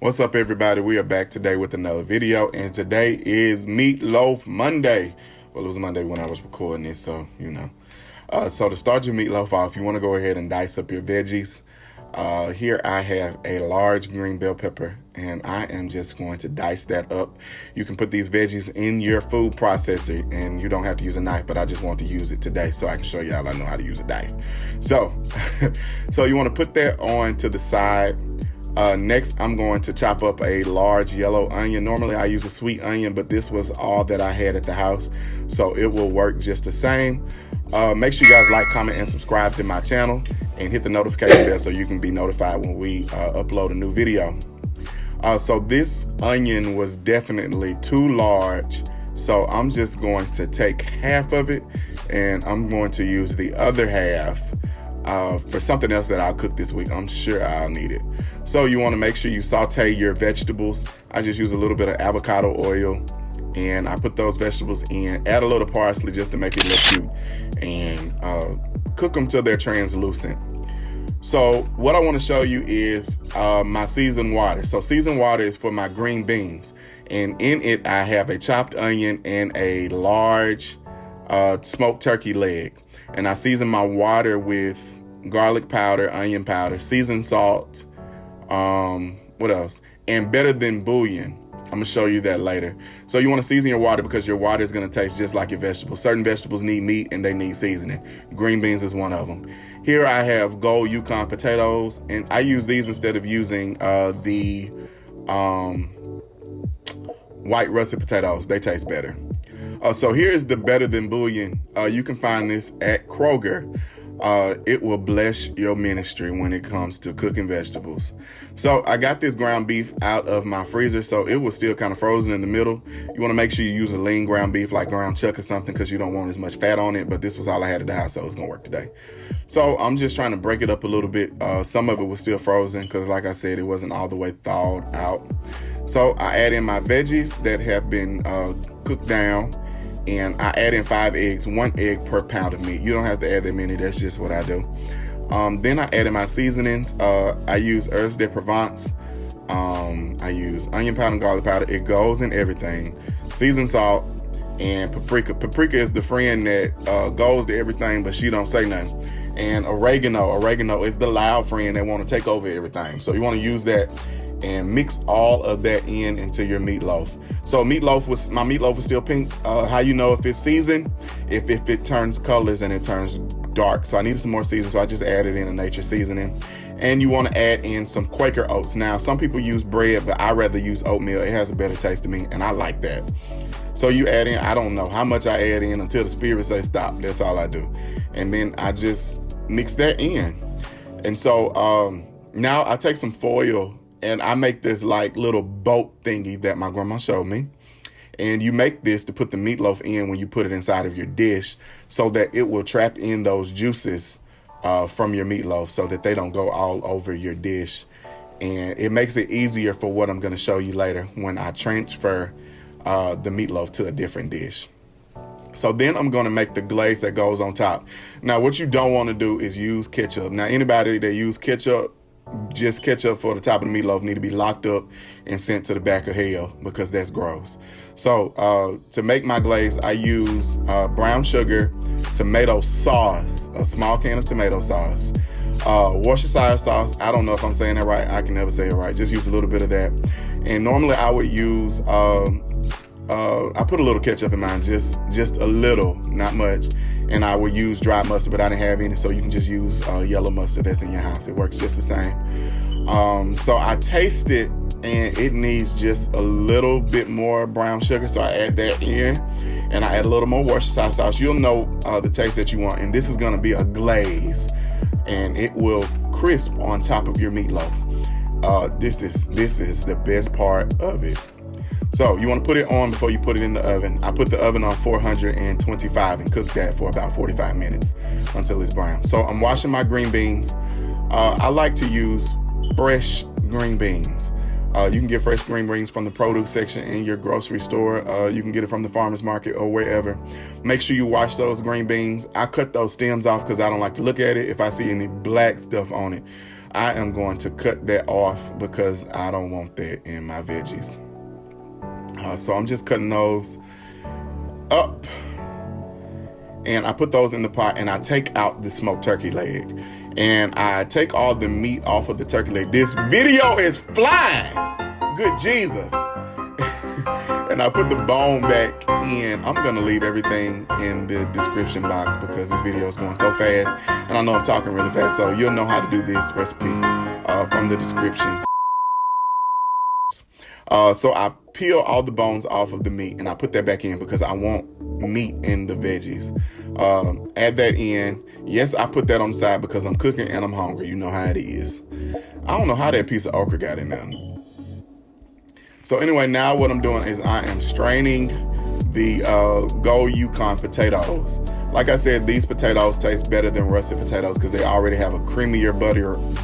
What's up, everybody? We are back today with another video, and today is Meatloaf Monday. Well, it was Monday when I was recording this, so you know. So to start your meatloaf off, you want to go ahead and dice up your veggies. Here I have a large green bell pepper, and I am just going to dice that up. You can put these veggies in your food processor, and you don't have to use a knife, but I just want to use it today so I can show y'all I know how to use a knife. So, so you want to put that on to the side. Next, I'm going to chop up a large yellow onion. Normally, I use a sweet onion, but this was all that I had at the house, so it will work just the same. Make sure you guys like, comment, and subscribe to my channel, and hit the notification bell so you can be notified when we upload a new video. So this onion was definitely too large, so I'm just going to take half of it, and I'm going to use the other half for something else that I'll cook this week. I'm sure I'll need it. So you want to make sure you saute your vegetables. I just use a little bit of avocado oil, and I put those vegetables in, add a little parsley just to make it look cute, and cook them till they're translucent. So what I want to show you is my seasoned water. So seasoned water is for my green beans, and in it I have a chopped onion and a large smoked turkey leg. And I season my water with garlic powder, onion powder, seasoned salt, what else? And better than bouillon. I'm gonna show you that later. So you wanna season your water because your water is gonna taste just like your vegetables. Certain vegetables need meat and they need seasoning. Green beans is one of them. Here I have gold Yukon potatoes, and I use these instead of using the white russet potatoes. They taste better. So here's the better than bouillon. You can find this at Kroger. It will bless your ministry when it comes to cooking vegetables. So I got this ground beef out of my freezer, so it was still kind of frozen in the middle. You want to make sure you use a lean ground beef like ground chuck or something, because you don't want as much fat on it, but this was all I had at the house, so it's gonna work today. So I'm just trying to break it up a little bit. Some of it was still frozen because, like I said, it wasn't all the way thawed out. So I add in my veggies that have been cooked down, and I add in 5 eggs, 1 egg per pound of meat. You don't have to add that many, that's just what I do. Then I add in my seasonings. I use herbs de Provence. I use onion powder and garlic powder. It goes in everything. Seasoned salt and paprika. Paprika is the friend that goes to everything, but she don't say nothing. And oregano. Oregano is the loud friend that want to take over everything. So you want to use that and mix all of that into your meatloaf. So my meatloaf was still pink. How you know if it's seasoned? If it turns colors and it turns dark. So I needed some more seasoning, so I just added in a nature seasoning. And you want to add in some Quaker oats. Now, some people use bread, but I rather use oatmeal. It has a better taste to me, and I like that. So you add in, I don't know how much I add in until the spirit says stop. That's all I do. And then I just mix that in. And so now I take some foil, and I make this like little boat thingy that my grandma showed me. And you make this to put the meatloaf in when you put it inside of your dish, so that it will trap in those juices from your meatloaf so that they don't go all over your dish. And it makes it easier for what I'm gonna show you later when I transfer the meatloaf to a different dish. So then I'm gonna make the glaze that goes on top. Now, what you don't wanna do is use ketchup. Now, anybody that use ketchup, just ketchup for the top of the meatloaf, need to be locked up and sent to the back of hell, because that's gross. So to make my glaze, I use brown sugar, tomato sauce, a small can of tomato sauce, Worcestershire sauce. I don't know if I'm saying that right. I can never say it right. Just use a little bit of that. And normally I would use, I put a little ketchup in mine, just a little, not much. And I would use dry mustard, but I didn't have any, so you can just use yellow mustard that's in your house. It works just the same. So I taste it, and it needs just a little bit more brown sugar, so I add that in, and I add a little more Worcestershire sauce. You'll know the taste that you want, and this is gonna be a glaze, and it will crisp on top of your meatloaf. This is the best part of it. So you want to put it on before you put it in the oven. I put the oven on 425 and cook that for about 45 minutes until it's brown. So I'm washing my green beans. I like to use fresh green beans. You can get fresh green beans from the produce section in your grocery store. You can get it from the farmer's market or wherever. Make sure you wash those green beans. I cut those stems off because I don't like to look at it. If I see any black stuff on it, I am going to cut that off because I don't want that in my veggies. So I'm just cutting those up, and I put those in the pot, and I take out the smoked turkey leg, and I take all the meat off of the turkey leg. This video is flying. Good Jesus. And I put the bone back in. I'm going to leave everything in the description box because this video is going so fast. And I know I'm talking really fast, so you'll know how to do this recipe from the description. So I peel all the bones off of the meat, and I put that back in because I want meat in the veggies. Add that in. Yes, I put that on the side because I'm cooking and I'm hungry. You know how it is. I don't know how that piece of okra got in there. So anyway, now what I'm doing is I am straining the Go Yukon potatoes. Like I said, these potatoes taste better than russet potatoes because they already have a creamier,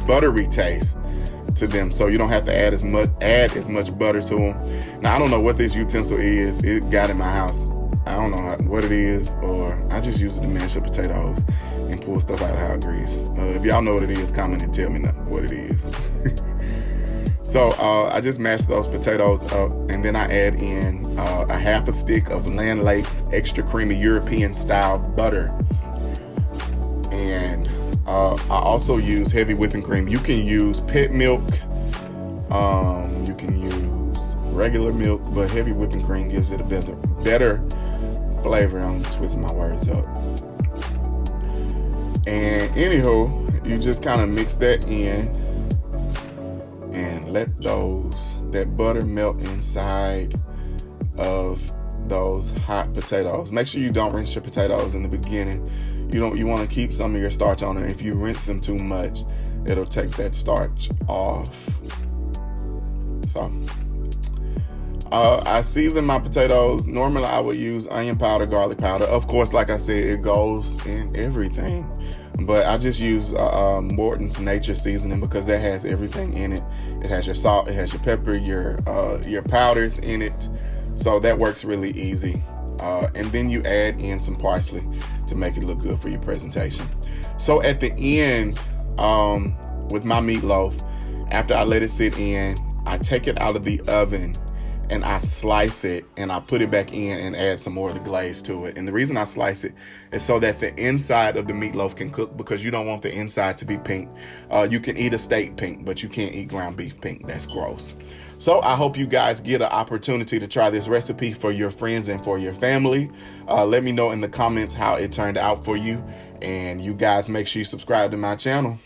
buttery taste to them. So you don't have to add as much butter to them. Now I don't know what this utensil is. It got in my house. I don't know what it is, or I just use it to mash up potatoes and pull stuff out of hot grease. If y'all know what it is, comment and tell me what it is. So I just mashed those potatoes up, and then I add in a half a stick of Land Lakes extra creamy European style butter. And I also use heavy whipping cream. You can use pet milk, you can use regular milk, but heavy whipping cream gives it a better flavor. I'm twisting my words up. And anywho, you just kind of mix that in and let that butter melt inside of those hot potatoes. Make sure you don't rinse your potatoes in the beginning. You want to keep some of your starch on it. If you rinse them too much, it'll take that starch off. So I season my potatoes. Normally I would use onion powder, garlic powder. Of course, like I said, it goes in everything. But I just use Morton's Nature Seasoning because that has everything in it. It has your salt, it has your pepper, your powders in it. So that works really easy. And then you add in some parsley to make it look good for your presentation. So at the end, with my meatloaf, after I let it sit in, I take it out of the oven and I slice it and I put it back in and add some more of the glaze to it. And the reason I slice it is so that the inside of the meatloaf can cook, because you don't want the inside to be pink. You can eat a steak pink, but you can't eat ground beef pink. That's gross. So I hope you guys get an opportunity to try this recipe for your friends and for your family. Let me know in the comments how it turned out for you. And you guys make sure you subscribe to my channel.